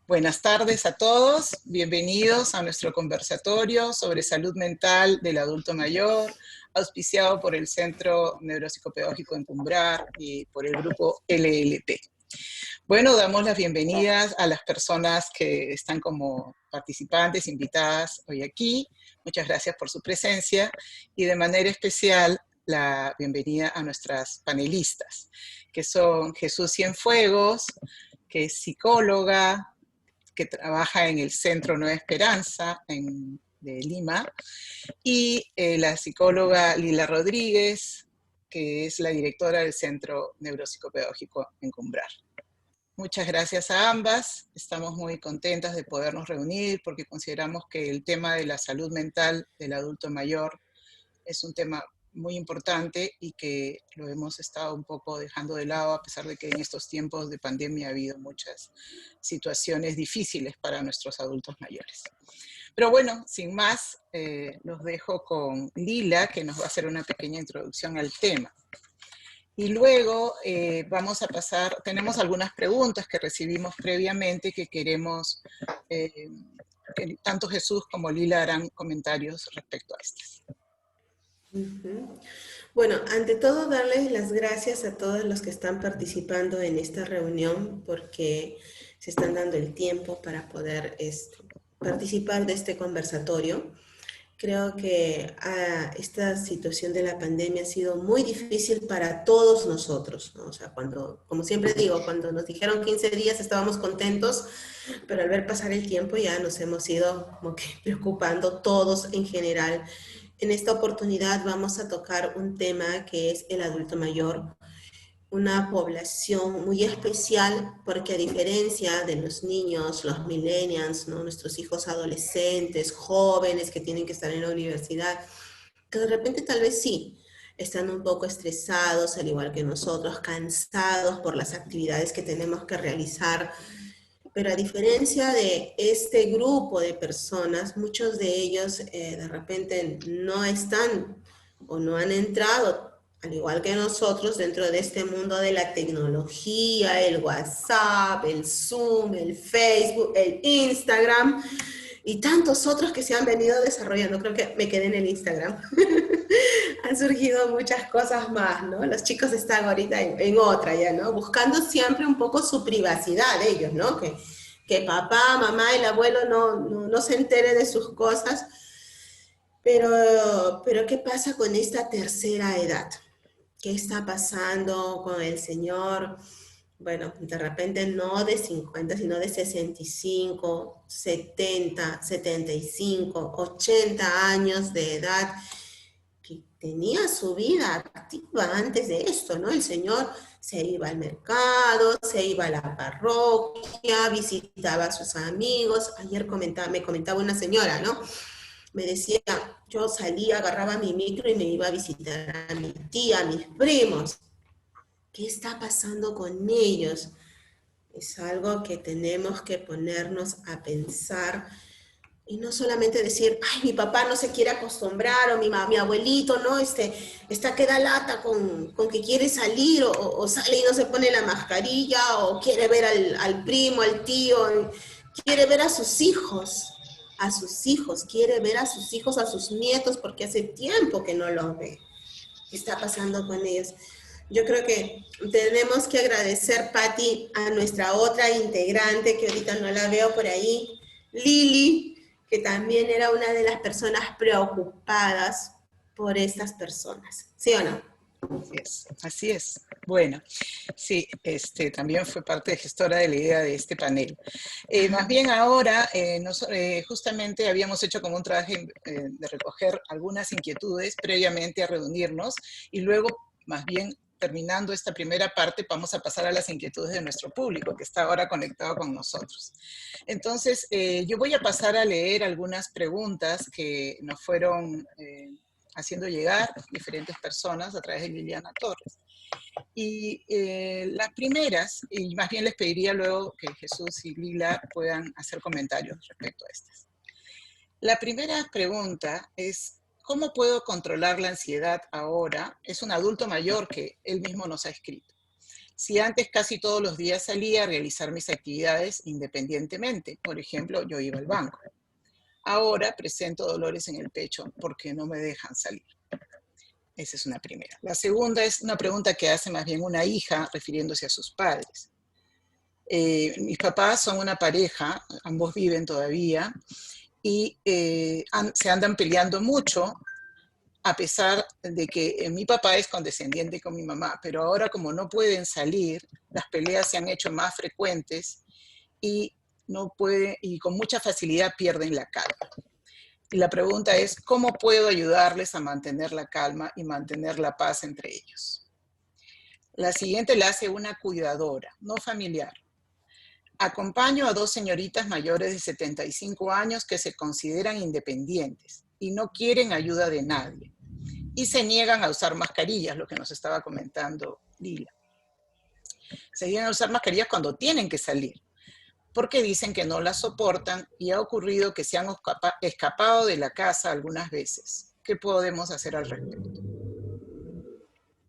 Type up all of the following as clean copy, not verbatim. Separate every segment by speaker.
Speaker 1: Buenas tardes a todos, bienvenidos a nuestro conversatorio sobre salud mental del adulto mayor, auspiciado por el Centro Neuropsicopedagógico Encumbrar y por el grupo LLP. Bueno, damos las bienvenidas a las personas que están como participantes, invitadas hoy aquí. Muchas gracias por su presencia y de manera especial la bienvenida a nuestras panelistas, que son Jesús Cienfuegos, que es psicóloga, que trabaja en el Centro Nueva Esperanza de Lima, y la psicóloga Lila Rodríguez, que es la directora del Centro Neuropsicopedagógico Encumbrar. Muchas gracias a ambas, estamos muy contentas de podernos reunir porque consideramos que el tema de la salud mental del adulto mayor es un tema muy importante y que lo hemos estado un poco dejando de lado, a pesar de que en estos tiempos de pandemia ha habido muchas situaciones difíciles para nuestros adultos mayores. Pero bueno, sin más, los dejo con Lila, que nos va a hacer una pequeña introducción al tema. Y luego vamos a pasar, tenemos algunas preguntas que recibimos previamente que queremos, que tanto Jesús como Lila harán comentarios respecto a estas.
Speaker 2: Bueno, ante todo darles las gracias a todos los que están participando en esta reunión porque se están dando el tiempo para poder participar de este conversatorio. Creo que esta situación de la pandemia ha sido muy difícil para todos nosotros, ¿no? O sea, como siempre digo, cuando nos dijeron 15 días estábamos contentos, pero al ver pasar el tiempo ya nos hemos ido como que preocupando todos en general. En esta oportunidad vamos a tocar un tema que es el adulto mayor, una población muy especial porque a diferencia de los niños, los millennials, ¿no? Nuestros hijos adolescentes, jóvenes que tienen que estar en la universidad, que de repente tal vez sí, están un poco estresados, al igual que nosotros, cansados por las actividades que tenemos que realizar, pero a diferencia de este grupo de personas, muchos de ellos de repente no están o no han entrado, al igual que nosotros, dentro de este mundo de la tecnología, el WhatsApp, el Zoom, el Facebook, el Instagram y tantos otros que se han venido desarrollando. Creo que me quedé en el Instagram. Han surgido muchas cosas más, ¿no? Los chicos están ahorita en otra ya, ¿no? Buscando siempre un poco su privacidad ellos, ¿no? Que papá, mamá, el abuelo no se entere de sus cosas. Pero ¿qué pasa con esta tercera edad? ¿Qué está pasando con el señor? Bueno, de repente no de 50, sino de 65, 70, 75, 80 años de edad, que tenía su vida activa antes de esto, ¿no? El señor se iba al mercado, se iba a la parroquia, visitaba a sus amigos. Ayer me comentaba una señora, ¿no? Me decía, yo salía, agarraba mi micro y me iba a visitar a mi tía, a mis primos. ¿Qué está pasando con ellos? Es algo que tenemos que ponernos a pensar y no solamente decir, ay, mi papá no se quiere acostumbrar, o mi abuelito, ¿no? Está que da lata con que quiere salir, o sale y no se pone la mascarilla, o quiere ver al primo, al tío, quiere ver a sus hijos, quiere ver a sus hijos, a sus nietos, porque hace tiempo que no los ve. ¿Qué está pasando con ellos? Yo creo que tenemos que agradecer, Patti, a nuestra otra integrante, que ahorita no la veo por ahí, Lili, que también era una de las personas preocupadas por estas personas. ¿Sí o no?
Speaker 1: Así es, así es. Bueno, sí, también fue parte de gestora de la idea de este panel. Más bien ahora, justamente habíamos hecho como un trabajo de recoger algunas inquietudes previamente a reunirnos y luego, más bien, terminando esta primera parte, vamos a pasar a las inquietudes de nuestro público, que está ahora conectado con nosotros. Entonces, yo voy a pasar a leer algunas preguntas que nos fueron haciendo llegar diferentes personas a través de Liliana Torres. Y las primeras, y más bien les pediría luego que Jesús y Lila puedan hacer comentarios respecto a estas. La primera pregunta es, ¿cómo puedo controlar la ansiedad ahora? Es un adulto mayor que él mismo nos ha escrito. Si antes casi todos los días salía a realizar mis actividades independientemente, por ejemplo, yo iba al banco. Ahora presento dolores en el pecho porque no me dejan salir. Esa es una primera. La segunda es una pregunta que hace más bien una hija refiriéndose a sus padres. Mis papás son una pareja, ambos viven todavía, y se andan peleando mucho, a pesar de que mi papá es condescendiente con mi mamá, pero ahora como no pueden salir, las peleas se han hecho más frecuentes y, y con mucha facilidad pierden la calma. Y la pregunta es, ¿cómo puedo ayudarles a mantener la calma y mantener la paz entre ellos? La siguiente la hace una cuidadora, no familiar. Acompaño a dos señoritas mayores de 75 años que se consideran independientes y no quieren ayuda de nadie. Y se niegan a usar mascarillas, lo que nos estaba comentando Lila. Se niegan a usar mascarillas cuando tienen que salir, porque dicen que no las soportan y ha ocurrido que se han escapado de la casa algunas veces. ¿Qué podemos hacer al respecto?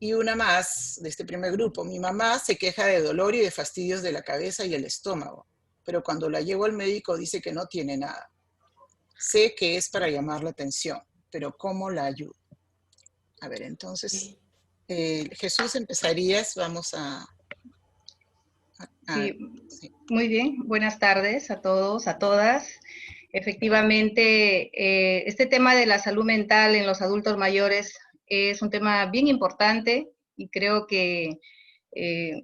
Speaker 1: Y una más de este primer grupo. Mi mamá se queja de dolor y de fastidios de la cabeza y el estómago, pero cuando la llevo al médico dice que no tiene nada. Sé que es para llamar la atención, pero ¿cómo la ayudo? A ver, entonces, Jesús, empezarías, vamos a
Speaker 3: Sí,
Speaker 1: sí.
Speaker 3: Muy bien. Buenas tardes a todos, a todas. Efectivamente, este tema de la salud mental en los adultos mayores es un tema bien importante y creo que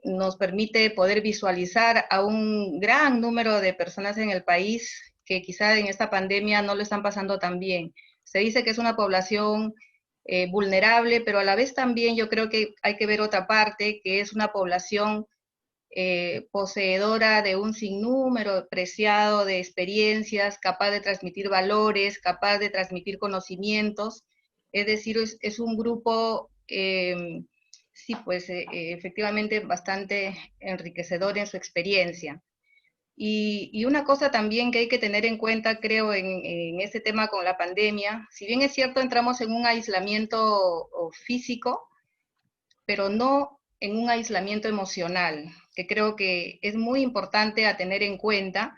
Speaker 3: nos permite poder visualizar a un gran número de personas en el país que quizá en esta pandemia no lo están pasando tan bien. Se dice que es una población vulnerable, pero a la vez también yo creo que hay que ver otra parte, que es una población poseedora de un sinnúmero preciado de experiencias, capaz de transmitir valores, capaz de transmitir conocimientos. Es decir, es un grupo, sí, pues efectivamente bastante enriquecedor en su experiencia. Y una cosa también que hay que tener en cuenta, creo, en este tema con la pandemia, si bien es cierto, entramos en un aislamiento físico, pero no en un aislamiento emocional, que creo que es muy importante a tener en cuenta.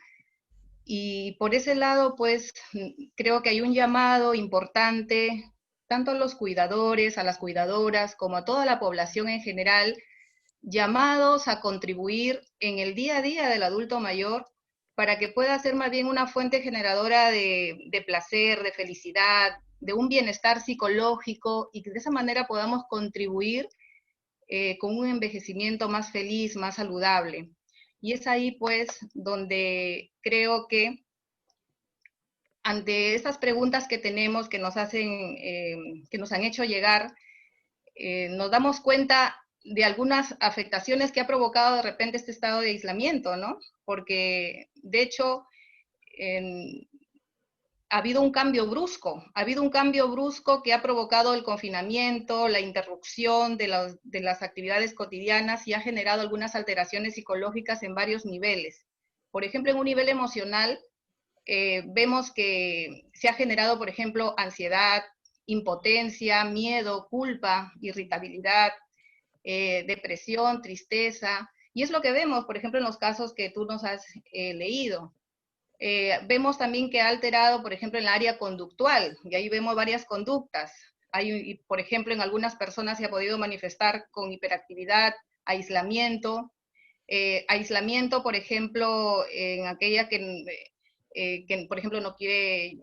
Speaker 3: Y por ese lado, pues, creo que hay un llamado importante, tanto a los cuidadores, a las cuidadoras, como a toda la población en general, llamados a contribuir en el día a día del adulto mayor para que pueda ser más bien una fuente generadora de placer, de felicidad, de un bienestar psicológico, y que de esa manera podamos contribuir con un envejecimiento más feliz, más saludable. Y es ahí, pues, donde creo que ante estas preguntas que tenemos, que nos hacen, que nos han hecho llegar, nos damos cuenta de algunas afectaciones que ha provocado de repente este estado de aislamiento, ¿no? Porque, de hecho, ha habido un cambio brusco que ha provocado el confinamiento, la interrupción de las actividades cotidianas y ha generado algunas alteraciones psicológicas en varios niveles. Por ejemplo, en un nivel emocional, vemos que se ha generado, por ejemplo, ansiedad, impotencia, miedo, culpa, irritabilidad, depresión, tristeza, y es lo que vemos, por ejemplo, en los casos que tú nos has leído. Vemos también que ha alterado, por ejemplo, en el área conductual, y ahí vemos varias conductas. Hay, por ejemplo, en algunas personas se ha podido manifestar con hiperactividad, aislamiento, por ejemplo, en aquella que por ejemplo, no quiere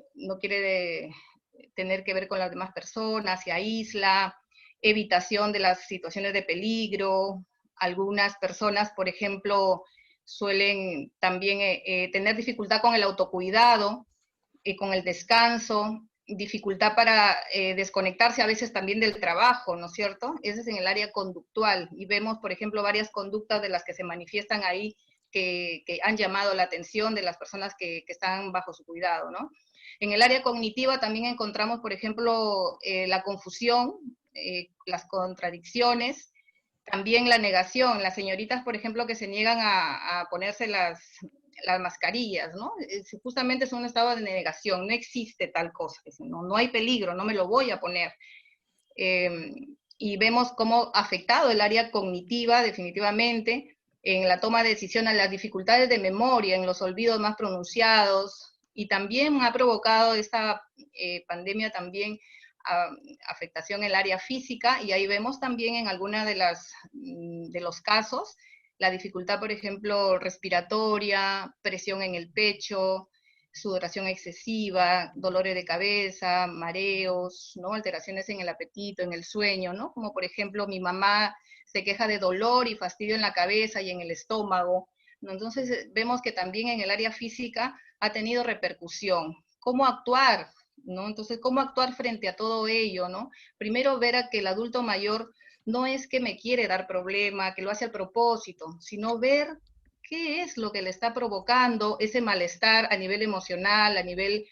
Speaker 3: tener que ver con las demás personas, se aísla, evitación de las situaciones de peligro. Algunas personas, por ejemplo, suelen también tener dificultad con el autocuidado, con el descanso, dificultad para desconectarse a veces también del trabajo, ¿no es cierto? Ese es en el área conductual. Y vemos, por ejemplo, varias conductas de las que se manifiestan ahí que han llamado la atención de las personas que están bajo su cuidado, ¿no? En el área cognitiva también encontramos, por ejemplo, la confusión, las contradicciones, también la negación, las señoritas, por ejemplo, que se niegan a ponerse las mascarillas, ¿no? Justamente es un estado de negación, no existe tal cosa, no hay peligro, no me lo voy a poner. y vemos cómo ha afectado el área cognitiva definitivamente, en la toma de decisiones, las dificultades de memoria, en los olvidos más pronunciados, y también ha provocado esta pandemia también afectación en el área física, y ahí vemos también en alguna de los casos la dificultad, por ejemplo, respiratoria, presión en el pecho, sudoración excesiva, dolores de cabeza, mareos, ¿no? Alteraciones en el apetito, en el sueño, ¿no? Como por ejemplo mi mamá se queja de dolor y fastidio en la cabeza y en el estómago, ¿no? Entonces vemos que también en el área física ha tenido repercusión. ¿Cómo actuar? ¿No? Entonces, ¿cómo actuar frente a todo ello, ¿no? Primero ver a que el adulto mayor no es que me quiere dar problema, que lo hace a propósito, sino ver qué es lo que le está provocando ese malestar a nivel emocional, a nivel...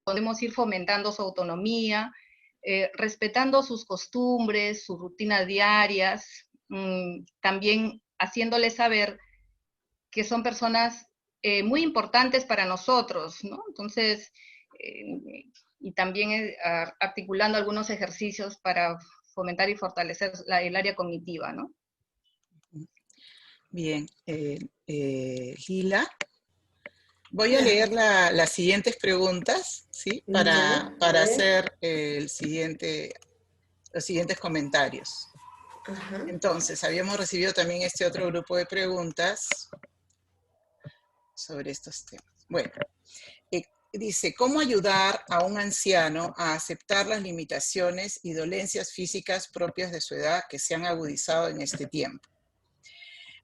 Speaker 3: Podemos ir fomentando su autonomía, respetando sus costumbres, sus rutinas diarias, también haciéndoles saber que son personas muy importantes para nosotros, ¿no? Entonces, y también articulando algunos ejercicios para fomentar y fortalecer el área cognitiva, ¿no?
Speaker 1: Bien, Gila, voy a leer las siguientes preguntas, ¿sí? Para hacer los siguientes comentarios.
Speaker 2: Ajá.
Speaker 1: Entonces, habíamos recibido también este otro grupo de preguntas sobre estos temas. Bueno, dice, ¿cómo ayudar a un anciano a aceptar las limitaciones y dolencias físicas propias de su edad que se han agudizado en este tiempo?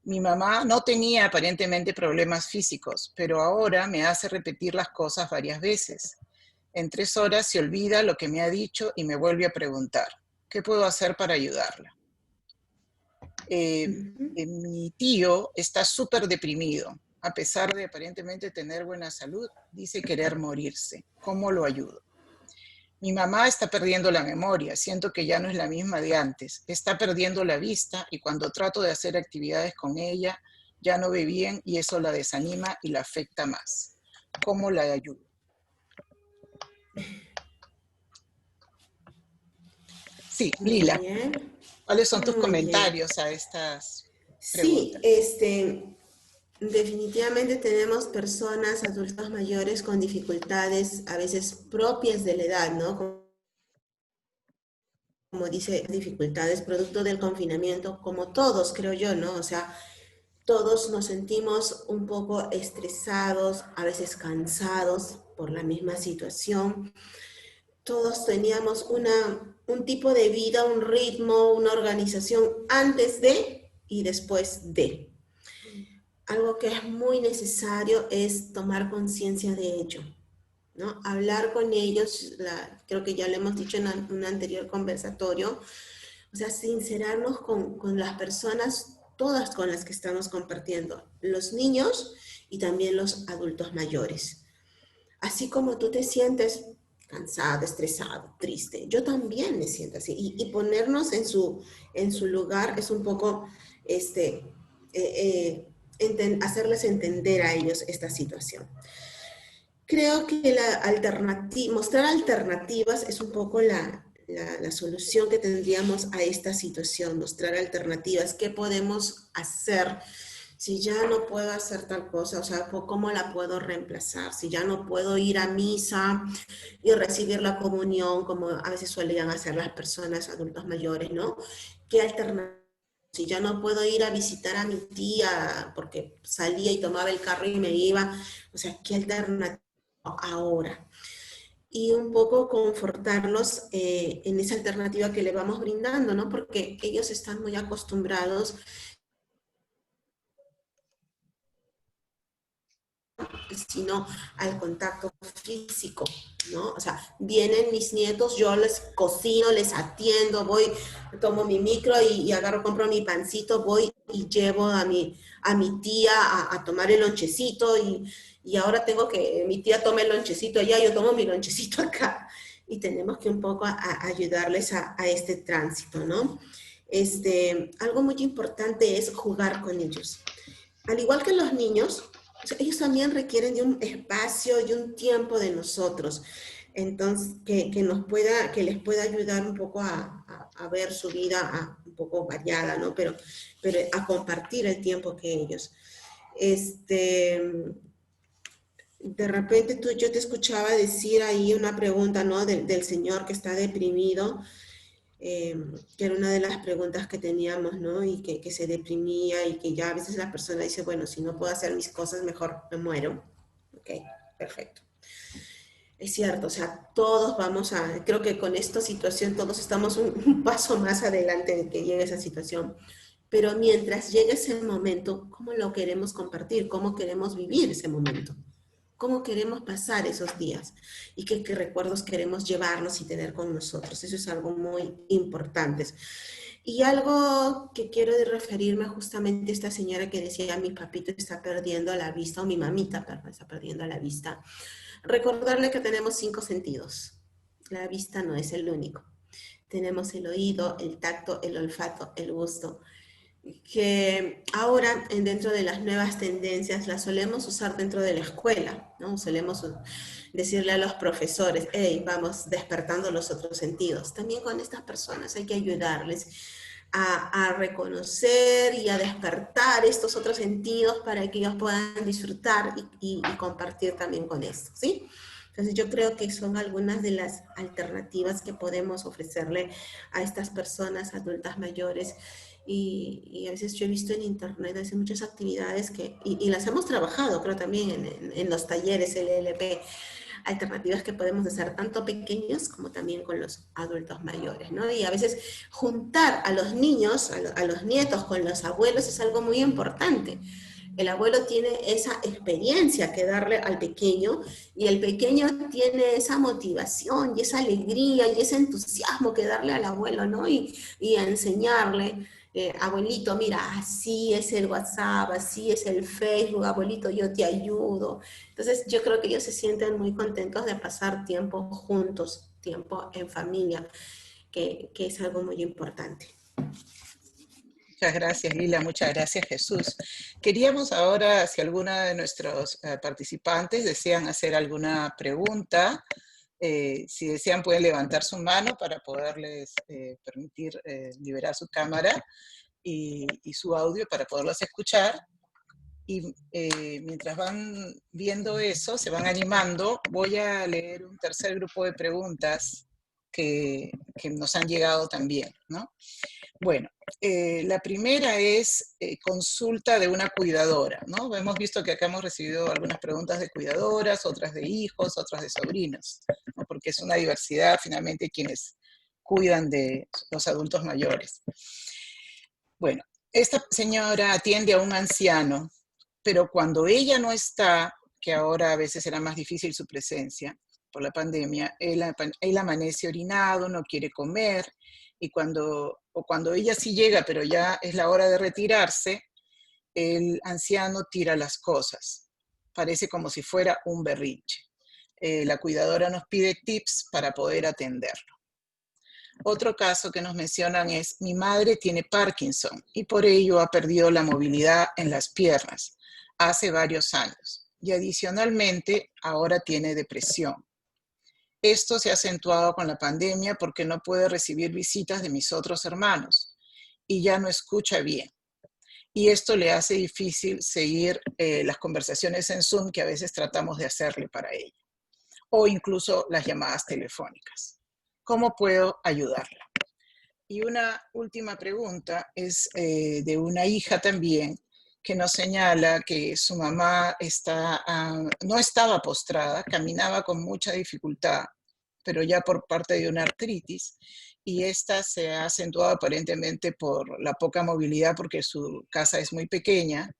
Speaker 1: Mi mamá no tenía aparentemente problemas físicos, pero ahora me hace repetir las cosas varias veces. En 3 horas se olvida lo que me ha dicho y me vuelve a preguntar. ¿Qué puedo hacer para ayudarla? Mi tío está súper deprimido. A pesar de aparentemente tener buena salud, dice querer morirse. ¿Cómo lo ayudo? Mi mamá está perdiendo la memoria, siento que ya no es la misma de antes. Está perdiendo la vista y cuando trato de hacer actividades con ella, ya no ve bien y eso la desanima y la afecta más. ¿Cómo la ayudo? Sí, Lila, ¿cuáles son tus comentarios a estas preguntas?
Speaker 2: Sí, definitivamente tenemos personas, adultos mayores con dificultades a veces propias de la edad, ¿no? Como dice, dificultades producto del confinamiento, como todos, creo yo, ¿no? O sea, todos nos sentimos un poco estresados, a veces cansados por la misma situación. Todos teníamos un tipo de vida, un ritmo, una organización antes de y después de. Algo que es muy necesario es tomar conciencia de ello, ¿no? Hablar con ellos, creo que ya lo hemos dicho en un anterior conversatorio, o sea, sincerarnos con las personas, todas con las que estamos compartiendo, los niños y también los adultos mayores. Así como tú te sientes cansado, estresado, triste, yo también me siento así. Y ponernos en su lugar es un poco hacerles entender a ellos esta situación. Creo que mostrar alternativas es un poco la solución que tendríamos a esta situación, mostrar alternativas, qué podemos hacer si ya no puedo hacer tal cosa, o sea, ¿cómo la puedo reemplazar? Si ya no puedo ir a misa y recibir la comunión, como a veces solían hacer las personas adultos mayores, ¿no? ¿Qué alternativa? Si ya no puedo ir a visitar a mi tía porque salía y tomaba el carro y me iba, o sea, ¿qué alternativa ahora? Y un poco confortarlos en esa alternativa que le vamos brindando, ¿no? Porque ellos están muy acostumbrados sino al contacto físico, ¿no? O sea, vienen mis nietos, yo les cocino, les atiendo, voy, tomo mi micro y agarro, compro mi pancito, voy y llevo a mi tía a tomar el lonchecito y ahora tengo que mi tía tome el lonchecito allá, yo tomo mi lonchecito acá y tenemos que un poco ayudarles a este tránsito, ¿no? Algo muy importante es jugar con ellos. Al igual que los niños, sea, ellos también requieren de un espacio y un tiempo de nosotros. Entonces, que les pueda ayudar un poco a ver su vida un poco variada, ¿no? Pero a compartir el tiempo que ellos. De repente yo te escuchaba decir ahí una pregunta, ¿no? Del señor que está deprimido, que era una de las preguntas que teníamos, ¿no? Y que se deprimía y que ya a veces la persona dice, bueno, si no puedo hacer mis cosas, mejor me muero. Ok, perfecto. Es cierto, o sea, creo que con esta situación todos estamos un paso más adelante de que llegue esa situación. Pero mientras llegue ese momento, ¿cómo lo queremos compartir? ¿Cómo queremos vivir ese momento? ¿Cómo queremos pasar esos días? ¿Y qué recuerdos queremos llevarnos y tener con nosotros? Eso es algo muy importante. Y algo que quiero referirme justamente a esta señora que decía, mi papito está perdiendo la vista, o mi mamita, perdón, está perdiendo la vista. Recordarle que tenemos 5 sentidos. La vista no es el único. Tenemos el oído, el tacto, el olfato, el gusto, que ahora dentro de las nuevas tendencias las solemos usar dentro de la escuela, ¿no? Solemos decirle a los profesores, hey, vamos despertando los otros sentidos. También con estas personas hay que ayudarles a reconocer y a despertar estos otros sentidos para que ellos puedan disfrutar y compartir también con esto, ¿sí? Entonces yo creo que son algunas de las alternativas que podemos ofrecerle a estas personas adultas mayores y a veces yo he visto en internet hace muchas actividades y las hemos trabajado, creo también en los talleres LLP, alternativas que podemos hacer tanto pequeños como también con los adultos mayores, ¿no? Y a veces juntar a los niños, a los nietos con los abuelos es algo muy importante. El abuelo tiene esa experiencia que darle al pequeño y el pequeño tiene esa motivación y esa alegría y ese entusiasmo que darle al abuelo, ¿no? Y a enseñarle, abuelito, mira, así es el WhatsApp, así es el Facebook, abuelito, yo te ayudo. Entonces yo creo que ellos se sienten muy contentos de pasar tiempo juntos, tiempo en familia, que es algo muy importante.
Speaker 1: Muchas gracias, Lila. Muchas gracias, Jesús. Queríamos ahora, si alguna de nuestros participantes desean hacer alguna pregunta, si desean pueden levantar su mano para poderles permitir liberar su cámara y su audio para poderlos escuchar. Y mientras van viendo eso, se van animando, voy a leer un tercer grupo de preguntas que nos han llegado también, ¿no? Bueno, la primera es consulta de una cuidadora, ¿no? Hemos visto que acá hemos recibido algunas preguntas de cuidadoras, otras de hijos, otras de sobrinos, ¿no? Porque es una diversidad finalmente quienes cuidan de los adultos mayores. Bueno, esta señora atiende a un anciano, pero cuando ella no está, que ahora a veces era más difícil su presencia por la pandemia, él amanece orinado, no quiere comer, y cuando ella sí llega, pero ya es la hora de retirarse, el anciano tira las cosas. Parece como si fuera un berrinche. La cuidadora nos pide tips para poder atenderlo. Otro caso que nos mencionan es, mi madre tiene Parkinson y por ello ha perdido la movilidad en las piernas hace varios años y adicionalmente ahora tiene depresión. Esto se ha acentuado con la pandemia porque no puede recibir visitas de mis otros hermanos y ya no escucha bien. Y esto le hace difícil seguir las conversaciones en Zoom que a veces tratamos de hacerle para ella, o incluso las llamadas telefónicas. ¿Cómo puedo ayudarla? Y una última pregunta es de una hija también, que nos señala que su mamá no estaba postrada, caminaba con mucha dificultad, pero ya por parte de una artritis, y esta se ha acentuado aparentemente por la poca movilidad porque su casa es muy pequeña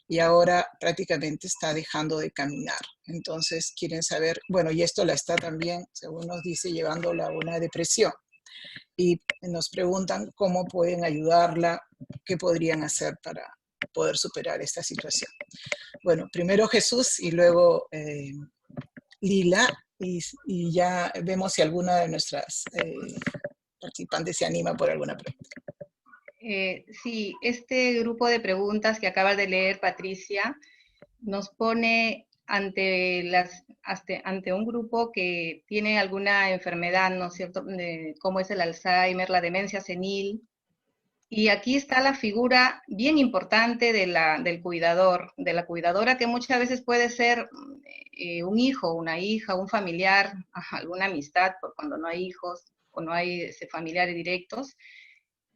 Speaker 1: y ahora prácticamente está dejando de caminar. Entonces quieren saber, bueno, y esto la está también, según nos dice, llevándola a una depresión. Y nos preguntan cómo pueden ayudarla, qué podrían hacer para poder superar esta situación. Bueno, primero Jesús y luego Lila, y ya vemos si alguna de nuestras participantes se anima por alguna pregunta.
Speaker 3: Sí, este grupo de preguntas que acaba de leer Patricia nos pone ante un grupo que tiene alguna enfermedad, ¿no es cierto?, como es el Alzheimer, la demencia senil. Y aquí está la figura bien importante del cuidador, de la cuidadora, que muchas veces puede ser un hijo, una hija, un familiar, alguna amistad, por cuando no hay hijos o no hay familiares directos,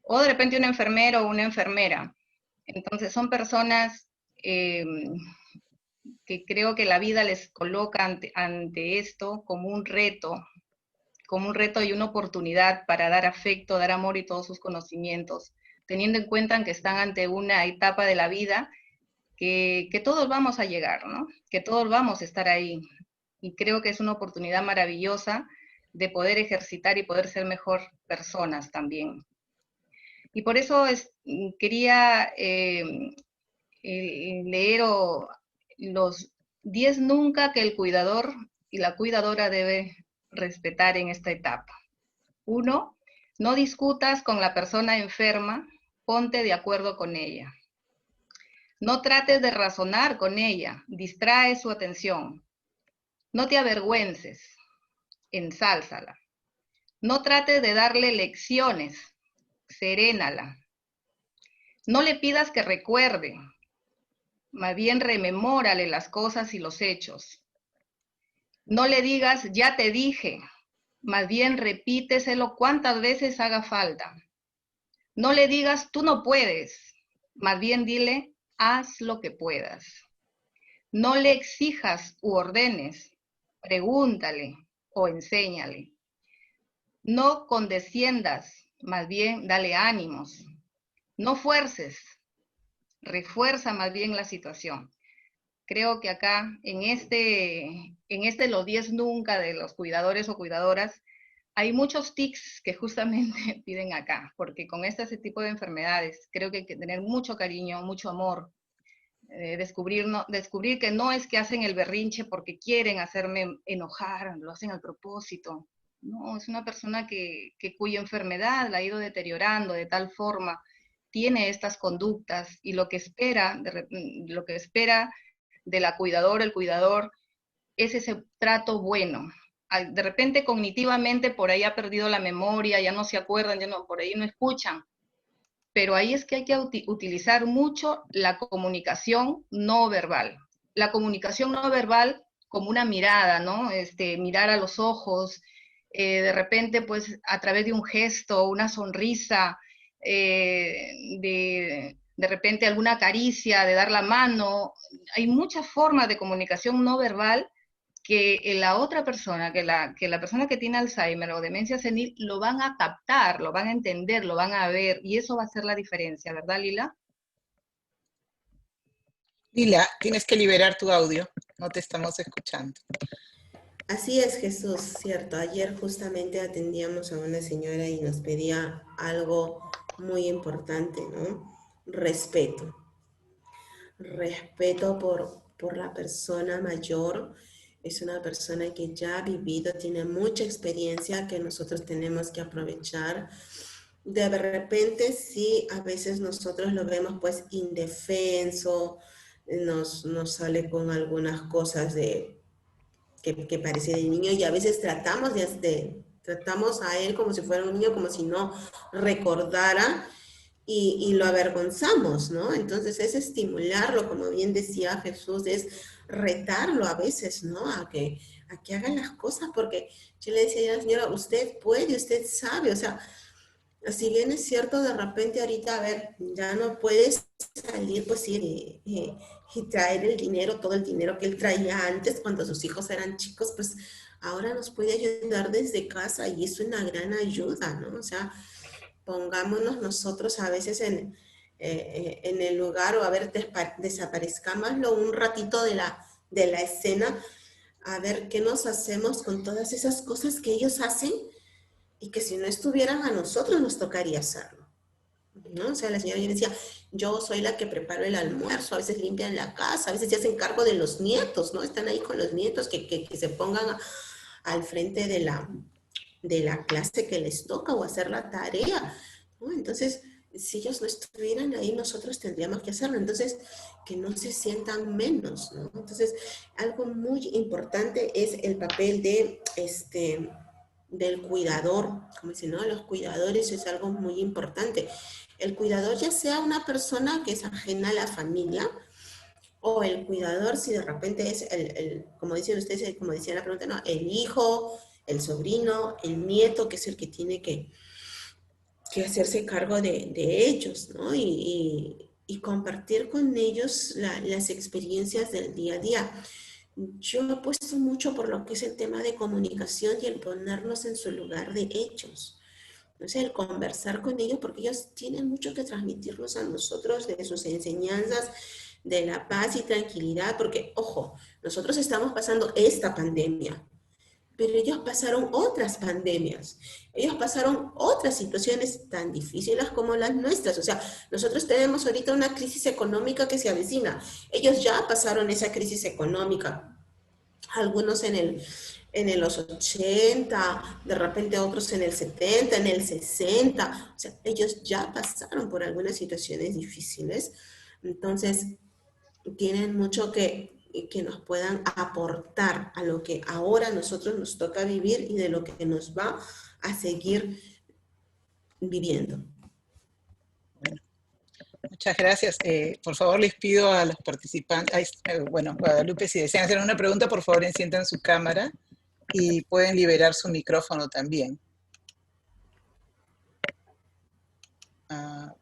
Speaker 3: o de repente un enfermero o una enfermera. Entonces son personas que creo que la vida les coloca ante esto como un reto y una oportunidad para dar afecto, dar amor y todos sus conocimientos, teniendo en cuenta que están ante una etapa de la vida que todos vamos a llegar, ¿no? Que todos vamos a estar ahí. Y creo que es una oportunidad maravillosa de poder ejercitar y poder ser mejor personas también. Y por eso quería leer los 10 nunca que el cuidador y la cuidadora debe respetar en esta etapa. 1. No discutas con la persona enferma, ponte de acuerdo con ella. No trates de razonar con ella, distrae su atención. No te avergüences, ensálzala. No trates de darle lecciones, serénala. No le pidas que recuerde, más bien rememórale las cosas y los hechos. No le digas, ya te dije, más bien repíteselo cuantas veces haga falta. No le digas, tú no puedes, más bien dile, haz lo que puedas. No le exijas u ordenes, pregúntale o enséñale. No condesciendas, más bien dale ánimos. No fuerces, refuerza más bien la situación. Creo que acá, en los 10 nunca de los cuidadores o cuidadoras, hay muchos tics que justamente piden acá, porque con este tipo de enfermedades creo que hay que tener mucho cariño, mucho amor, descubrir que no es que hacen el berrinche porque quieren hacerme enojar, lo hacen al propósito. No, es una persona cuya enfermedad la ha ido deteriorando de tal forma, tiene estas conductas y lo que espera de la cuidadora, el cuidador, es ese trato bueno. De repente cognitivamente por ahí ha perdido la memoria, ya no se acuerdan, por ahí no escuchan, pero ahí es que hay que utilizar mucho la comunicación no verbal. La comunicación no verbal como una mirada, ¿no? Mirar a los ojos, de repente pues a través de un gesto, una sonrisa, de repente alguna caricia, de dar la mano. Hay muchas formas de comunicación no verbal que la otra persona, que la persona que tiene Alzheimer o demencia senil, lo van a captar, lo van a entender, lo van a ver, y eso va a ser la diferencia, ¿verdad, Lila?
Speaker 1: Lila, tienes que liberar tu audio, no te estamos escuchando.
Speaker 2: Así es, Jesús, cierto. Ayer justamente atendíamos a una señora y nos pedía algo muy importante, ¿no? Respeto. Respeto por la persona mayor. Es una persona que ya ha vivido, tiene mucha experiencia que nosotros tenemos que aprovechar. De repente, sí, a veces nosotros lo vemos pues indefenso, nos sale con algunas cosas que parece de niño y a veces tratamos a él como si fuera un niño, como si no recordara y lo avergonzamos, ¿no? Entonces es estimularlo, como bien decía Jesús, es retarlo a veces, ¿no? A que haga las cosas, porque yo le decía a la señora, usted puede, usted sabe, o sea, si bien es cierto, de repente ahorita, a ver, ya no puedes salir, pues sí, y traer el dinero, todo el dinero que él traía antes cuando sus hijos eran chicos, pues ahora nos puede ayudar desde casa y es una gran ayuda, ¿no? O sea, pongámonos nosotros a veces en el lugar o a ver, desaparezcámoslo un ratito de la escena, a ver qué nos hacemos con todas esas cosas que ellos hacen y que si no estuvieran a nosotros nos tocaría hacerlo, ¿no? O sea, la señora decía, yo soy la que preparo el almuerzo, a veces limpian la casa, a veces se hacen cargo de los nietos, ¿no? Están ahí con los nietos que se pongan al frente de la clase que les toca o hacer la tarea, ¿no? Entonces, si ellos no estuvieran ahí, nosotros tendríamos que hacerlo. Entonces, que no se sientan menos, ¿no? Entonces, algo muy importante es el papel de, del cuidador. Como dicen, ¿no? Los cuidadores es algo muy importante. El cuidador, ya sea una persona que es ajena a la familia, o el cuidador, si de repente es como dicen ustedes, como decía la pregunta, ¿no? El hijo, el sobrino, el nieto, que es el que tiene que hacerse cargo de ellos, ¿no? Y compartir con ellos las experiencias del día a día. Yo apuesto mucho por lo que es el tema de comunicación y el ponernos en su lugar de hechos. O sea, el conversar con ellos, porque ellos tienen mucho que transmitirnos a nosotros de sus enseñanzas, de la paz y tranquilidad, porque, ojo, nosotros estamos pasando esta pandemia, pero ellos pasaron otras pandemias, ellos pasaron otras situaciones tan difíciles como las nuestras. O sea, nosotros tenemos ahorita una crisis económica que se avecina. Ellos ya pasaron esa crisis económica, algunos en los 80, de repente otros en el 70, en el 60. O sea, ellos ya pasaron por algunas situaciones difíciles. Entonces, tienen mucho que nos puedan aportar a lo que ahora a nosotros nos toca vivir y de lo que nos va a seguir viviendo.
Speaker 1: Muchas gracias. Por favor, les pido a los participantes, bueno, Guadalupe, si desean hacer una pregunta, por favor, enciendan su cámara y pueden liberar su micrófono también.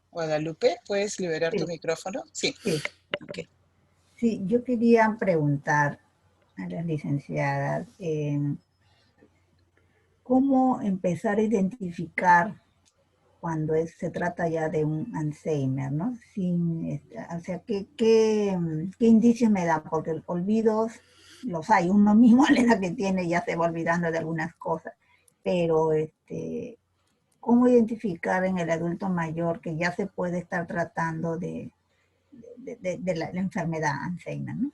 Speaker 1: Guadalupe, ¿puedes liberar tu micrófono? Sí.
Speaker 4: Sí.
Speaker 1: Okay.
Speaker 4: Sí, yo quería preguntar a las licenciadas cómo empezar a identificar cuando se trata ya de un Alzheimer, ¿no? O sea, ¿qué indicios me dan? Porque olvidos los hay, uno mismo a la edad que tiene ya se va olvidando de algunas cosas, pero ¿cómo identificar en el adulto mayor que ya se puede estar tratando de la enfermedad Alzheimer, ¿no?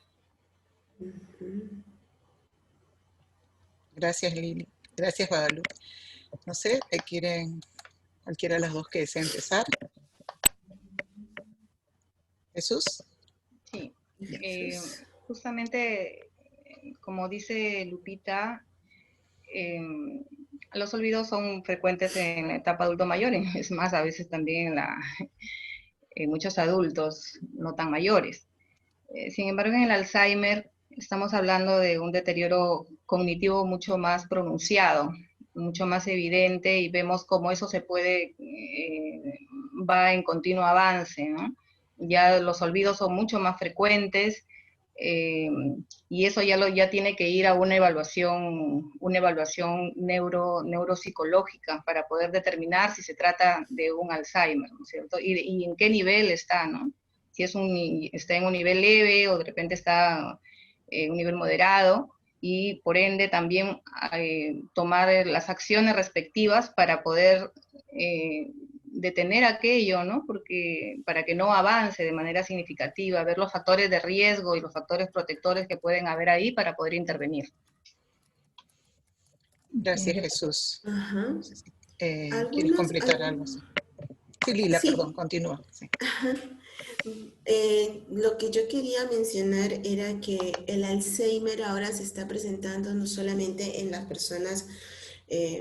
Speaker 1: Gracias, Lili. Gracias, Guadalupe. No sé, ¿quieren cualquiera de las dos que desee empezar? ¿Jesús?
Speaker 3: Sí. Justamente, como dice Lupita, los olvidos son frecuentes en la etapa adulto mayor, es más, a veces también en muchos adultos no tan mayores. Sin embargo, en el Alzheimer estamos hablando de un deterioro cognitivo mucho más pronunciado, mucho más evidente, y vemos cómo eso se puede, va en continuo avance, ¿no? Ya los olvidos son mucho más frecuentes, y eso ya tiene que ir a una evaluación neuropsicológica para poder determinar si se trata de un Alzheimer, ¿no es cierto? Y en qué nivel está, ¿no? Si está en un nivel leve o de repente está en un nivel moderado, y por ende también tomar las acciones respectivas para poder detener aquello, ¿no? Porque para que no avance de manera significativa, ver los factores de riesgo y los factores protectores que pueden haber ahí para poder intervenir.
Speaker 1: Gracias, Jesús.
Speaker 2: Ajá.
Speaker 1: ¿Quieres completar algo así? Sí, Lila, sí. Perdón, continúa. Sí.
Speaker 2: Lo que yo quería mencionar era que el Alzheimer ahora se está presentando no solamente en las personas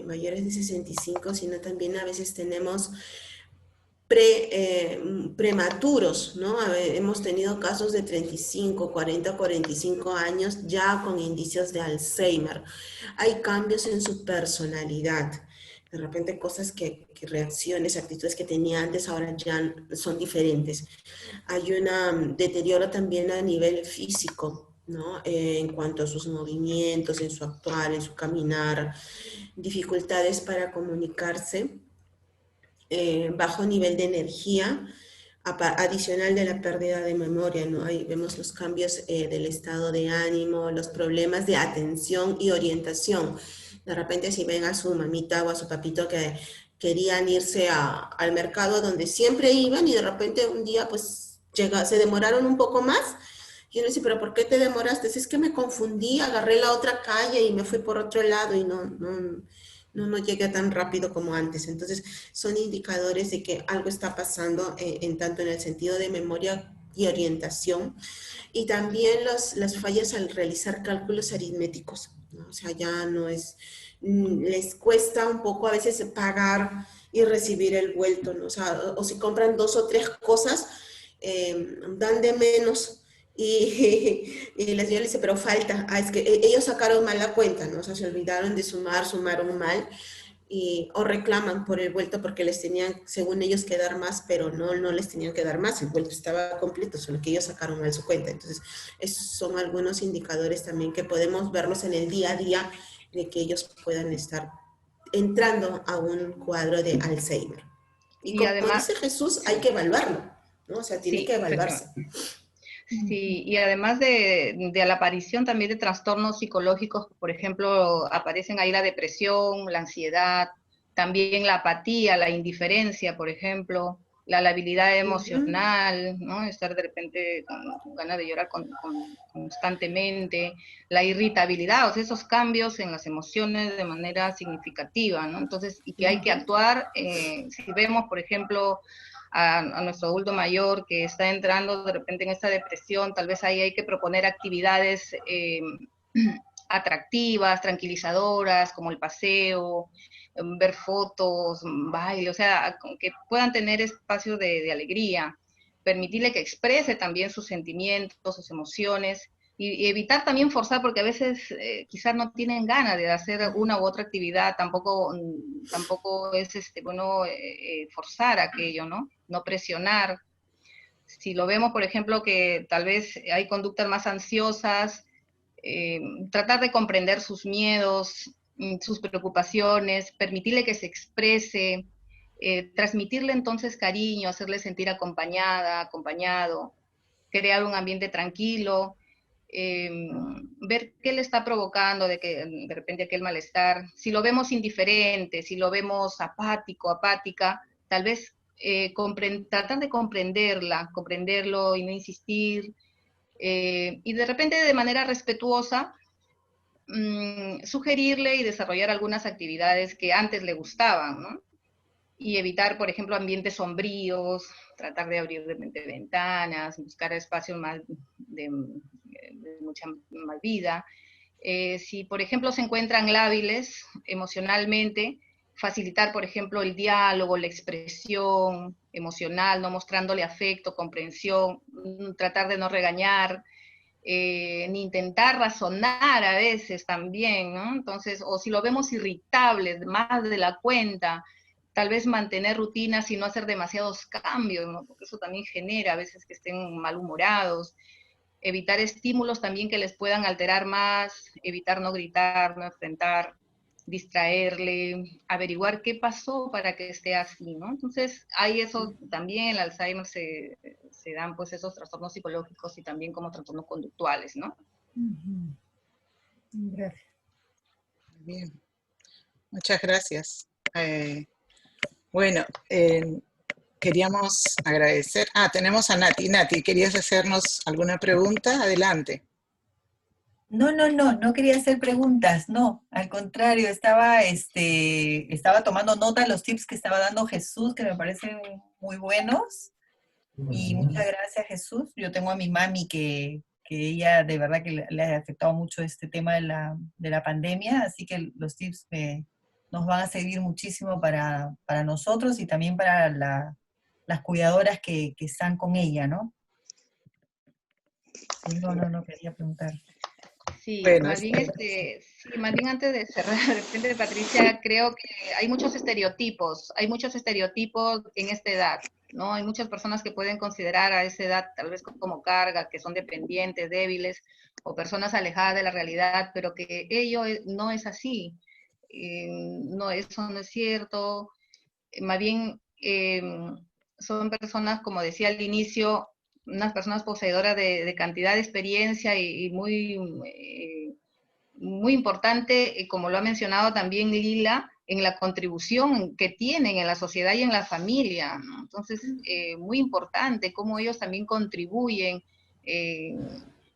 Speaker 2: mayores de 65, sino también a veces tenemos prematuros, ¿no? Hemos tenido casos de 35, 40, 45 años ya con indicios de Alzheimer. Hay cambios en su personalidad. De repente cosas reacciones, actitudes que tenía antes ahora ya son diferentes. Hay un deterioro también a nivel físico, ¿no? En cuanto a sus movimientos, en su actuar, en su caminar, dificultades para comunicarse, bajo nivel de energía, adicional de la pérdida de memoria, ¿no? Ahí vemos los cambios del estado de ánimo, los problemas de atención y orientación. De repente si ven a su mamita o a su papito que querían irse al mercado donde siempre iban y de repente un día pues se demoraron un poco más, y uno dice, pero ¿por qué te demoraste? Es que me confundí, agarré la otra calle y me fui por otro lado y no no llega tan rápido como antes. Entonces, son indicadores de que algo está pasando en tanto en el sentido de memoria y orientación, y también las fallas al realizar cálculos aritméticos, ¿no? O sea, ya no es, les cuesta un poco a veces pagar y recibir el vuelto, ¿no? O sea, o si compran 2 o 3 cosas, dan de menos. Y la señora le dice, pero falta, es que ellos sacaron mal la cuenta, ¿no? O sea, se olvidaron de sumar, sumaron mal, o reclaman por el vuelto porque les tenían, según ellos, que dar más, pero no les tenían que dar más, el vuelto estaba completo, solo que ellos sacaron mal su cuenta. Entonces, esos son algunos indicadores también que podemos verlos en el día a día de que ellos puedan estar entrando a un cuadro de Alzheimer. Y
Speaker 3: Y
Speaker 2: como
Speaker 3: además,
Speaker 2: dice Jesús, hay que evaluarlo, ¿no? O sea, tiene
Speaker 3: sí,
Speaker 2: que evaluarse.
Speaker 3: efectivamente. Sí, y además de la aparición también de trastornos psicológicos, por ejemplo, aparecen ahí la depresión, la ansiedad, también la apatía, la indiferencia, por ejemplo, la labilidad emocional, ¿no? Estar de repente con ganas de llorar constantemente, la irritabilidad, o sea, esos cambios en las emociones de manera significativa, ¿no? Entonces, y que hay que actuar, si vemos, por ejemplo, a nuestro adulto mayor que está entrando de repente en esta depresión, tal vez ahí hay que proponer actividades atractivas, tranquilizadoras, como el paseo, ver fotos, baile, o sea, que puedan tener espacios de alegría, permitirle que exprese también sus sentimientos, sus emociones, y evitar también forzar, porque a veces quizás no tienen ganas de hacer una u otra actividad, tampoco es bueno forzar aquello, ¿no? No presionar. Si lo vemos, por ejemplo, que tal vez hay conductas más ansiosas, tratar de comprender sus miedos, sus preocupaciones, permitirle que se exprese, transmitirle entonces cariño, hacerle sentir acompañada, acompañado, crear un ambiente tranquilo, ver qué le está provocando de repente aquel malestar. Si lo vemos indiferente, si lo vemos apático, apática, tal vez tratar de comprenderlo y no insistir, y de repente de manera respetuosa sugerirle y desarrollar algunas actividades que antes le gustaban, ¿no? Y evitar, por ejemplo, ambientes sombríos, tratar de abrir de repente ventanas, buscar espacios más de mucha más vida. Si, por ejemplo, se encuentran lábiles emocionalmente, facilitar, por ejemplo, el diálogo, la expresión emocional, no mostrándole afecto, comprensión, tratar de no regañar, ni intentar razonar a veces también, ¿no? Entonces, o si lo vemos irritable, más de la cuenta, tal vez mantener rutinas y no hacer demasiados cambios, ¿no? Porque eso también genera a veces que estén malhumorados, evitar estímulos también que les puedan alterar más, evitar no gritar, no enfrentar, distraerle, averiguar qué pasó para que esté así, ¿no? Entonces, hay eso también, el Alzheimer se dan pues esos trastornos psicológicos y también como trastornos conductuales, ¿no?
Speaker 4: Gracias.
Speaker 1: Bien, muchas gracias. Bueno, queríamos agradecer. Tenemos a Nati. Nati, ¿querías hacernos alguna pregunta? Adelante.
Speaker 5: No quería hacer preguntas, no, al contrario, estaba tomando nota de los tips que estaba dando Jesús, que me parecen muy buenos, y muchas gracias Jesús. Yo tengo a mi mami que ella de verdad que le ha afectado mucho este tema de la pandemia, así que los tips nos van a servir muchísimo para nosotros y también para las cuidadoras que están con ella, ¿no? Sí, no quería preguntar.
Speaker 3: Sí,
Speaker 1: Bueno,
Speaker 3: más bien, más bien antes de cerrar, de repente, Patricia, creo que hay muchos estereotipos en esta edad, ¿no? Hay muchas personas que pueden considerar a esa edad tal vez como carga, que son dependientes, débiles, o personas alejadas de la realidad, pero que ello no es así. No, eso no es cierto. Más bien, son personas, como decía al inicio, unas personas poseedoras de cantidad de experiencia y muy importante, como lo ha mencionado también Lila, en la contribución que tienen en la sociedad y en la familia, ¿no? Entonces, muy importante cómo ellos también contribuyen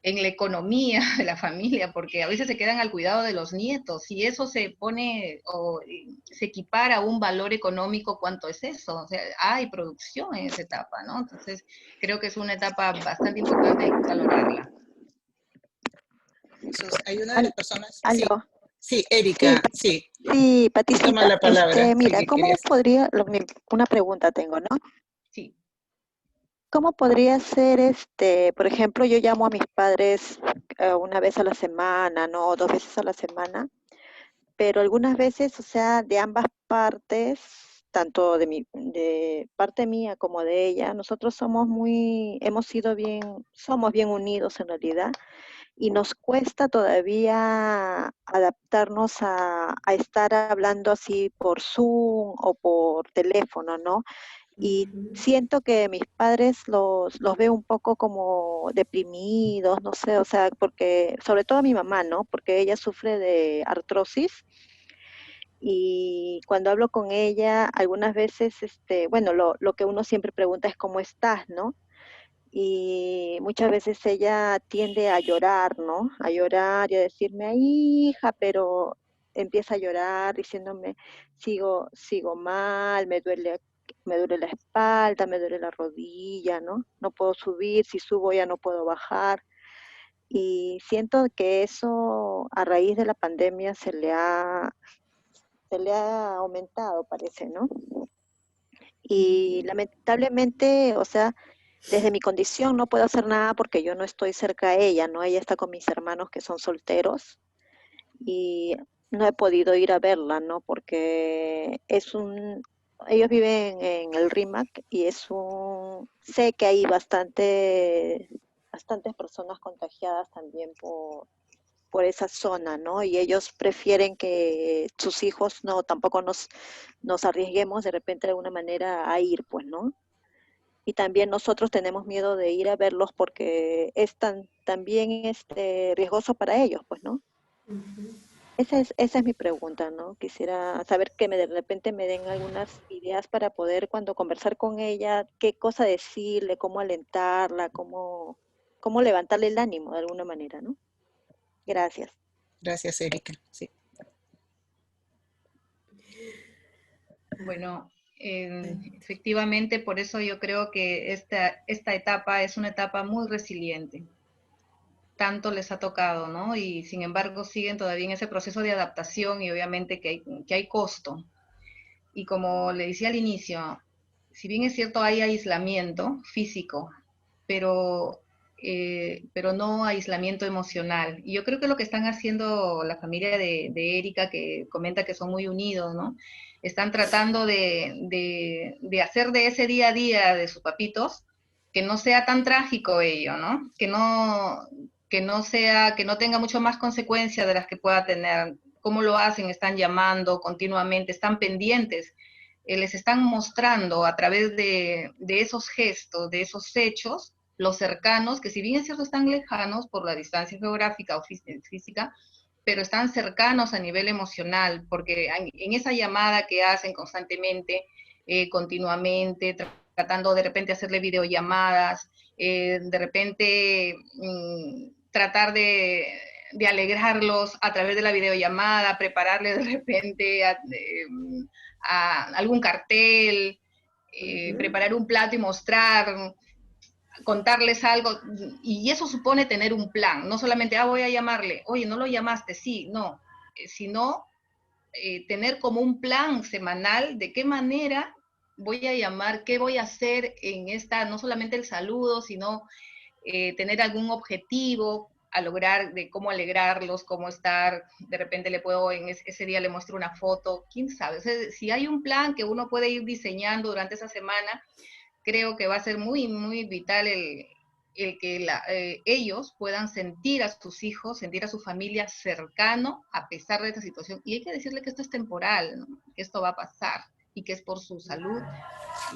Speaker 3: en la economía de la familia, porque a veces se quedan al cuidado de los nietos, y eso se pone o se equipara a un valor económico, ¿cuánto es eso? O sea, hay producción en esa etapa, ¿no? Entonces, creo que es una etapa bastante importante, hay que valorarla.
Speaker 1: Jesús, hay una de las personas, sí,
Speaker 6: Aló.
Speaker 1: sí,
Speaker 6: Sí,
Speaker 1: Erika, sí,
Speaker 6: sí,
Speaker 1: toma
Speaker 6: Paticita.
Speaker 1: la palabra, sí
Speaker 6: Mira,
Speaker 1: que
Speaker 6: ¿cómo
Speaker 1: querías.
Speaker 6: podría, una pregunta tengo, ¿no?
Speaker 3: Sí.
Speaker 6: ¿Cómo podría ser, por ejemplo, yo llamo a mis padres una vez a la semana, ¿no? O 2 veces a la semana, pero algunas veces, o sea, de ambas partes, tanto de parte mía como de ella, nosotros somos bien unidos en realidad, y nos cuesta todavía adaptarnos a estar hablando así por Zoom o por teléfono, ¿no? Y siento que mis padres los veo un poco como deprimidos, no sé, o sea, porque, sobre todo a mi mamá, ¿no? Porque ella sufre de artrosis, y cuando hablo con ella, algunas veces, bueno, lo que uno siempre pregunta es cómo estás, ¿no? Y muchas veces ella tiende a llorar, ¿no? A llorar y a decirme, "Ay, hija", pero empieza a llorar diciéndome, sigo mal, me duele la espalda, me duele la rodilla, ¿no? No puedo subir, si subo ya no puedo bajar. Y siento que eso a raíz de la pandemia se le ha aumentado, parece, ¿no? Y lamentablemente, o sea, desde mi condición no puedo hacer nada porque yo no estoy cerca de ella, ¿no? Ella está con mis hermanos que son solteros, y no he podido ir a verla, ¿no? Porque ellos viven en el RIMAC, y sé que hay bastantes personas contagiadas también por esa zona, ¿no? Y ellos prefieren que sus hijos tampoco nos arriesguemos de repente de alguna manera a ir, pues, ¿no? Y también nosotros tenemos miedo de ir a verlos porque es también riesgoso para ellos, pues, ¿no? Esa es mi pregunta, ¿no? Quisiera saber que de repente me den algunas ideas para poder, cuando conversar con ella, qué cosa decirle, cómo alentarla, cómo levantarle el ánimo de alguna manera, ¿no? Gracias.
Speaker 1: Gracias, Erika, sí.
Speaker 3: Bueno, efectivamente, por eso yo creo que esta etapa es una etapa muy resiliente. Tanto les ha tocado, ¿no? Y sin embargo siguen todavía en ese proceso de adaptación, y obviamente que hay costo. Y como le decía al inicio, si bien es cierto hay aislamiento físico, pero no aislamiento emocional. Y yo creo que lo que están haciendo la familia de Erika, que comenta que son muy unidos, ¿no? Están tratando de hacer de ese día a día de sus papitos que no sea tan trágico ello, ¿no? Que no tenga mucho más consecuencias de las que pueda tener. ¿Cómo lo hacen? Están llamando continuamente, están pendientes, les están mostrando a través de esos gestos, de esos hechos, los cercanos, que si bien es cierto están lejanos por la distancia geográfica o física, pero están cercanos a nivel emocional, porque en esa llamada que hacen constantemente, continuamente, tratando de repente hacerle videollamadas, de repente tratar de alegrarlos a través de la videollamada, prepararle de repente a algún cartel, preparar un plato y mostrar, contarles algo, y eso supone tener un plan, no solamente, voy a llamarle, oye, no lo llamaste, sí, no, sino tener como un plan semanal de qué manera voy a llamar, qué voy a hacer en esta, no solamente el saludo, sino tener algún objetivo a lograr, de cómo alegrarlos, cómo estar, de repente ese día le muestro una foto, quién sabe. O sea, si hay un plan que uno puede ir diseñando durante esa semana, creo que va a ser muy, muy vital el que ellos puedan sentir a sus hijos, sentir a su familia cercano a pesar de esta situación. Y hay que decirle que esto es temporal, ¿no? Que esto va a pasar y que es por su salud,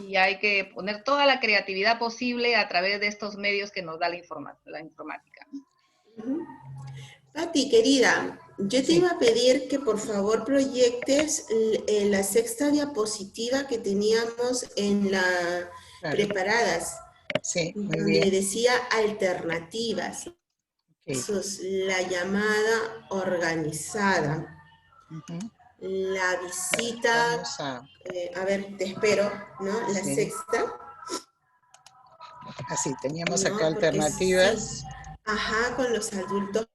Speaker 3: y hay que poner toda la creatividad posible a través de estos medios que nos da la informática.
Speaker 2: Pati, querida, yo te iba a pedir que por favor proyectes la sexta diapositiva que teníamos en
Speaker 1: Claro.
Speaker 2: preparadas,
Speaker 1: Sí, muy
Speaker 2: donde
Speaker 1: bien.
Speaker 2: decía alternativas. Jesús, la llamada organizada,
Speaker 1: Ujú.
Speaker 2: la visita,
Speaker 1: Vamos a...
Speaker 2: a ver, te espero, ¿no? La
Speaker 1: Sí.
Speaker 2: sexta,
Speaker 1: Así, teníamos acá
Speaker 2: ¿no? Porque sí,
Speaker 1: alternativas.
Speaker 2: ajá, con los adultos,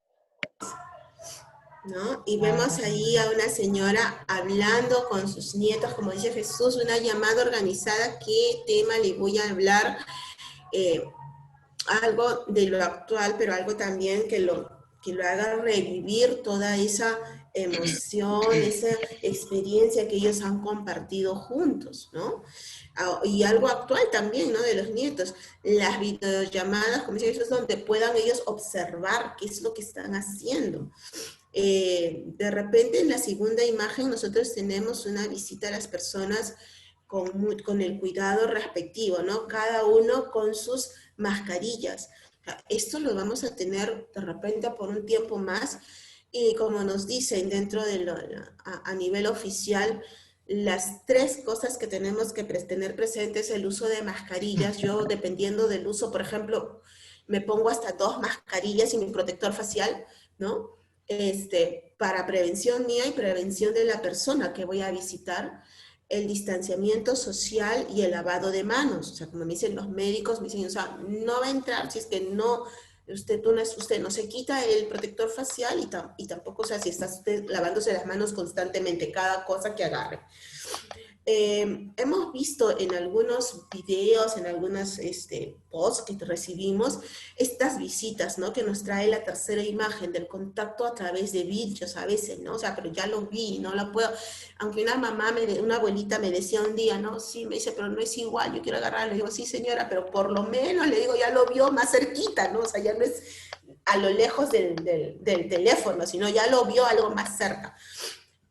Speaker 2: ¿no? Y vemos
Speaker 1: Ah,
Speaker 2: ahí a una señora hablando con sus nietos, como dice Jesús, una llamada organizada, ¿qué tema le voy a hablar? Eh, Algo de lo actual, pero algo también que lo haga revivir toda esa emoción, esa experiencia que ellos han compartido juntos, ¿no? Y algo actual también, ¿no? De los nietos, las videollamadas, como dice Jesús, donde puedan ellos observar qué es lo que están haciendo. De repente en la segunda imagen nosotros tenemos una visita a las personas con el cuidado respectivo, ¿no? Cada uno con sus mascarillas. Esto lo vamos a tener de repente por un tiempo más y como nos dicen dentro de a nivel oficial, las tres cosas que tenemos que tener presentes es el uso de mascarillas. Yo, dependiendo del uso, por ejemplo, me pongo hasta 2 mascarillas y mi protector facial, ¿no? Para prevención mía y prevención de la persona que voy a visitar, el distanciamiento social y el lavado de manos. O sea, como me dicen los médicos, me dicen, o sea, no va a entrar si es que no, usted no se quita el protector facial y tampoco, o sea, si está usted lavándose las manos constantemente, cada cosa que agarre. Hemos visto en algunos videos, en algunos posts que recibimos, estas visitas, ¿no? Que nos trae la tercera imagen del contacto a través de vídeos a veces, ¿no? O sea, pero ya lo vi, no la puedo, aunque una mamá, una abuelita me decía un día, ¿no? Sí, me dice, pero no es igual, yo quiero agarrarlo. Le digo, sí, señora, pero por lo menos, le digo, ya lo vio más cerquita, ¿no? O sea, ya no es a lo lejos del teléfono, sino ya lo vio algo más cerca.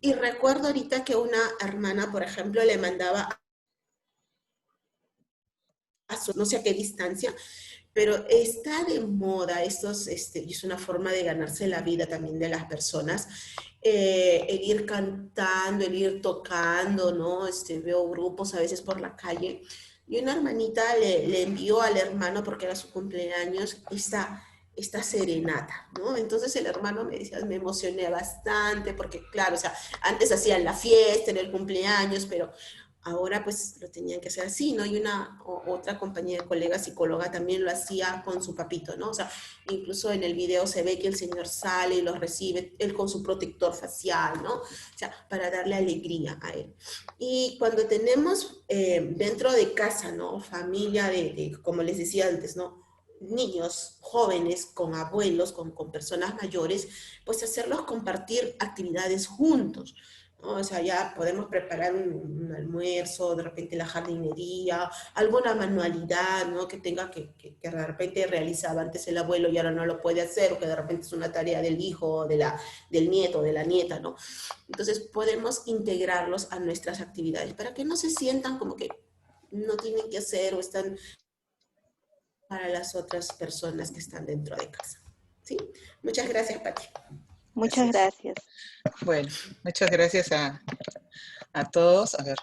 Speaker 2: Y recuerdo ahorita que una hermana, por ejemplo, le mandaba a su, no sé a qué distancia, pero está de moda, y es una forma de ganarse la vida también de las personas, el ir cantando, el ir tocando, ¿no? Veo grupos a veces por la calle, y una hermanita le envió al hermano, porque era su cumpleaños, esta serenata, ¿no? Entonces el hermano me decía, me emocioné bastante, porque claro, o sea, antes hacían la fiesta en el cumpleaños, pero ahora pues lo tenían que hacer así, ¿no? Y otra compañía de colegas psicóloga también lo hacía con su papito, ¿no? O sea, incluso en el video se ve que el señor sale y los recibe, él con su protector facial, ¿no? O sea, para darle alegría a él. Y cuando tenemos dentro de casa, ¿no? Familia como les decía antes, ¿no? Niños, jóvenes, con abuelos, con personas mayores, pues hacerlos compartir actividades juntos, ¿no? O sea, ya podemos preparar un almuerzo, de repente la jardinería, alguna manualidad, ¿no? Que tenga que de repente realizaba antes el abuelo y ahora no lo puede hacer, o que de repente es una tarea del hijo, del nieto, de la nieta, ¿no? Entonces podemos integrarlos a nuestras actividades para que no se sientan como que no tienen que hacer o están para las otras personas que están dentro de casa. ¿Sí? Muchas gracias, Pati.
Speaker 6: Muchas
Speaker 1: gracias.
Speaker 6: gracias.
Speaker 1: Bueno, muchas gracias a todos. A ver,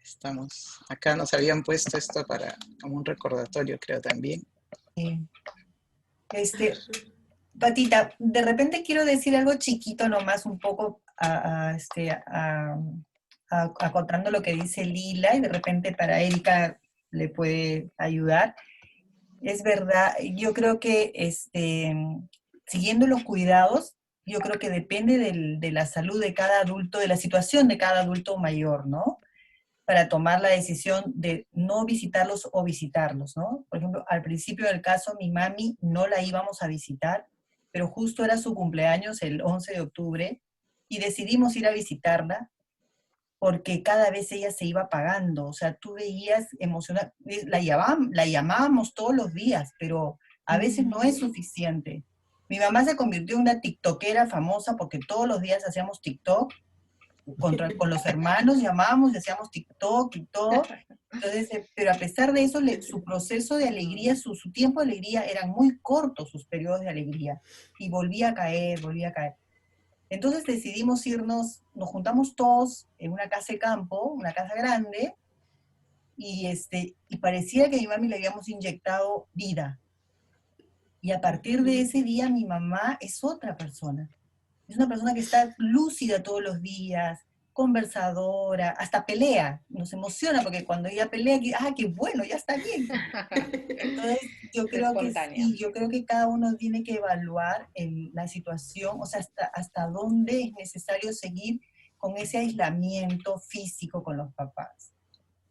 Speaker 1: estamos acá, nos habían puesto esto para como un recordatorio, creo también.
Speaker 5: Patita, de repente quiero decir algo chiquito nomás, un poco acotando lo que dice Lila, y de repente para Erika le puede ayudar. Es verdad, yo creo que siguiendo los cuidados, yo creo que depende de la salud de cada adulto, de la situación de cada adulto mayor, ¿no? Para tomar la decisión de no visitarlos o visitarlos, ¿no? Por ejemplo, al principio del caso, mi mami no la íbamos a visitar, pero justo era su cumpleaños el 11 de octubre y decidimos ir a visitarla porque cada vez ella se iba apagando, o sea, tú veías emocionada, la llamábamos todos los días, pero a veces no es suficiente. Mi mamá se convirtió en una tiktokera famosa porque todos los días hacíamos TikTok, con los hermanos llamábamos y hacíamos TikTok y todo. Entonces, pero a pesar de eso, su proceso de alegría, su tiempo de alegría eran muy cortos, sus periodos de alegría, y volvía a caer, volvía a caer. Entonces decidimos irnos, nos juntamos todos en una casa de campo, una casa grande, y parecía que a mi mami le habíamos inyectado vida. Y a partir de ese día mi mamá es otra persona. Es una persona que está lúcida todos los días, conversadora, hasta pelea. Nos emociona porque cuando ella pelea, qué bueno, ya está bien. Entonces, yo creo que sí, yo creo que cada uno tiene que evaluar la situación, o sea, hasta dónde es necesario seguir con ese aislamiento físico con los papás,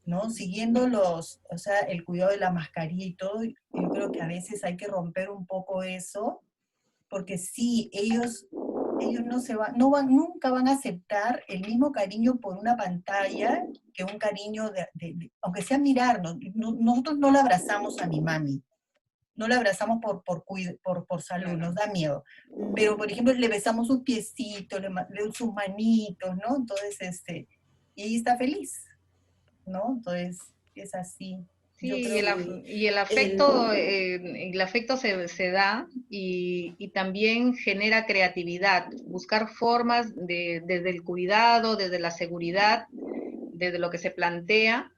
Speaker 5: ¿no? Siguiendo o sea, el cuidado de la mascarilla y todo, yo creo que a veces hay que romper un poco eso, porque sí, ellos nunca van a aceptar el mismo cariño por una pantalla que un cariño aunque sea mirarnos. Nosotros no la abrazamos a mi mami, no la abrazamos por salud, nos da miedo. Pero, por ejemplo, le besamos un piecito, sus manitos, ¿no? Entonces, y ella está feliz, ¿no? Entonces, es así.
Speaker 3: Sí, y el afecto se da y también genera creatividad, buscar formas desde el cuidado, desde la seguridad, desde lo que se plantea,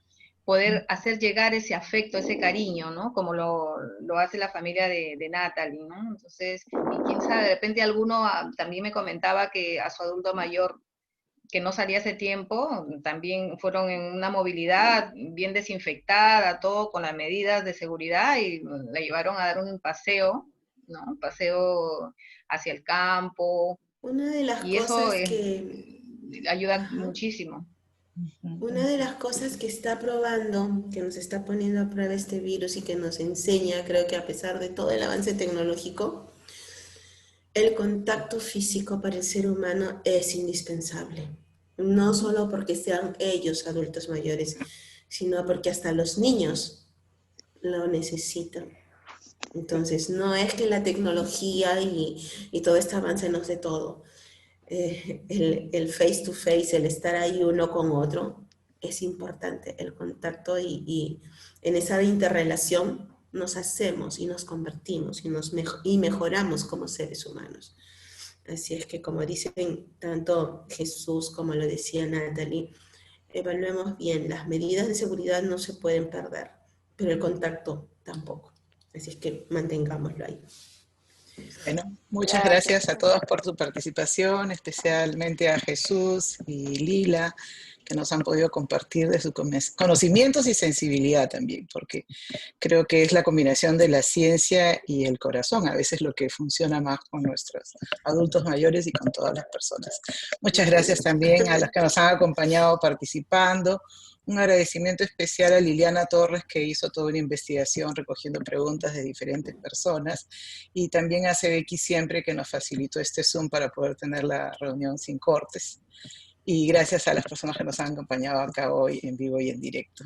Speaker 3: poder hacer llegar ese afecto, ese cariño, ¿no? Como lo hace la familia de Natalie, ¿no? Entonces, y quién sabe, de repente alguno también me comentaba que a su adulto mayor, que no salía hace tiempo, también fueron en una movilidad bien desinfectada, todo con las medidas de seguridad, y la llevaron a dar un paseo, ¿no? Un paseo hacia el campo.
Speaker 2: Una de las
Speaker 3: y
Speaker 2: cosas
Speaker 3: eso
Speaker 2: que...
Speaker 3: ayuda
Speaker 2: Ajá.
Speaker 3: muchísimo.
Speaker 2: Una de las cosas que está probando, que nos está poniendo a prueba este virus y que nos enseña, creo que a pesar de todo el avance tecnológico, el contacto físico para el ser humano es indispensable. No solo porque sean ellos adultos mayores, sino porque hasta los niños lo necesitan. Entonces, no es que la tecnología y todo este avance nos dé todo. El face to face, el estar ahí uno con otro, es importante. El contacto y en esa interrelación nos hacemos y nos convertimos y mejoramos como seres humanos. Así es que, como dicen tanto Jesús como lo decía Natalie, evaluemos bien, las medidas de seguridad no se pueden perder, pero el contacto tampoco. Así es que mantengámoslo ahí.
Speaker 1: Bueno, muchas gracias a todos por su participación, especialmente a Jesús y Lila, que nos han podido compartir de sus conocimientos y sensibilidad también, porque creo que es la combinación de la ciencia y el corazón, a veces lo que funciona más con nuestros adultos mayores y con todas las personas. Muchas gracias también a los que nos han acompañado participando. Un agradecimiento especial a Liliana Torres, que hizo toda una investigación recogiendo preguntas de diferentes personas, y también a CBX Siempre, que nos facilitó este Zoom para poder tener la reunión sin cortes. Y gracias a las personas que nos han acompañado acá hoy en vivo y en directo.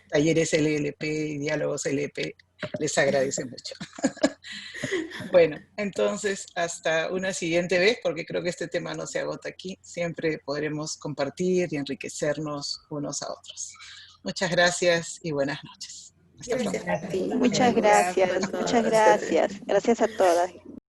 Speaker 1: Talleres LLP y Diálogos LP les agradece mucho. Bueno, entonces hasta una siguiente vez, porque creo que este tema no se agota aquí. Siempre podremos compartir y enriquecernos unos a otros. Muchas gracias y buenas noches. Hasta pronto.
Speaker 2: Gracias a ti.
Speaker 6: Muchas gracias, muchas gracias. Gracias a todas.